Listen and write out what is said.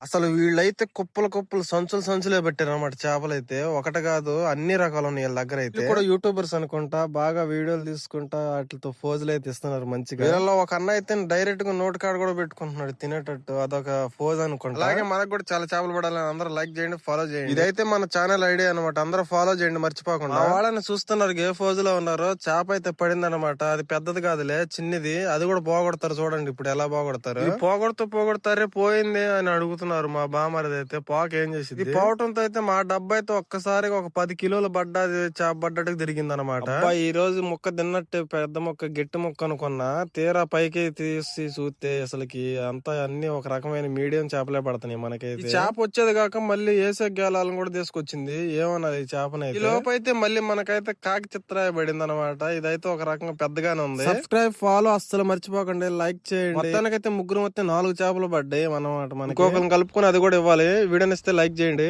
అసలు వీళ్ళైతే కుప్పలు కుప్పలు సంచులు సంచులే పెట్టారు అనమాట. చేపలైతే ఒకటి కాదు, అన్ని రకాలు ఉన్నాయి వీళ్ళ దగ్గర. అయితే కూడా యూట్యూబర్స్ అనుకుంటా, బాగా వీడియోలు తీసుకుంటా వాటితో ఫోజులు అయితే ఇస్తున్నారు మంచిగా. వీళ్ళలో ఒక అన్న అయితే డైరెక్ట్ గా నోట్ కార్డ్ కూడా పెట్టుకుంటున్నాడు తినేటట్టు, అదొక ఫోజ్ అనుకుంటా. అలాగే మనకు కూడా చాలా చేపలు పడాలని అందరూ లైక్ చేయండి, ఫాలో చేయండి. ఇదైతే మన ఛానల్ ఐడియా అనమాట, అందరూ ఫాలో చేయండి మర్చిపోకుండా. వాళ్ళని చూస్తున్నారు ఏ ఫోజ్ లో ఉన్నారు. చేప అయితే పడింది అనమాట. అది పెద్దది కాదులే, చిన్నది. అది కూడా పోగొడతారు చూడండి ఇప్పుడు ఎలా పోగొడతారు. పోగొడతారే పోయింది అని అడుగుతున్నారు మా బామరిది. అయితే పోక ఏం చేసింది, పోవటంతో అయితే మా డబ్బా అయితే ఒక్కసారిగా ఒక 10 కిలోలు పడ్డది, చేప పడ్డట్టుకు తిరిగింది అనమాట. ఈ రోజు ముక్క తిన్నట్టు పెద్ద ముక్క, గట్టి ముక్క అనుకున్నా, తీరా పైకి తీసి చూస్తే అసలుకి అంతా అన్ని ఒక రకమైన మీడియం చేపలే పడుతున్నాయి మనకైతే. చేప వచ్చేది కాక మళ్ళీ ఏసే గేలాలను కూడా తీసుకొచ్చింది. ఏమన్నది ఈ చేపనైతే. ఈ లోపు అయితే మళ్ళీ మనకైతే కాకి చిత్రాయ పడింది అనమాట. ఇదైతే ఒక రకంగా పెద్దగానే ఉంది. సబ్స్క్రైబ్, ఫాలో అస్సలు మర్చిపోకండి, లైక్ చేయండి. మొత్తానికైతే ముగ్గురు 4 చేపలు పడ్డాయి అన్నమాట. మనకి కలుపుకొని అది కూడా ఇవ్వాలి. వీడియోని ఇస్తే లైక్ చేయండి.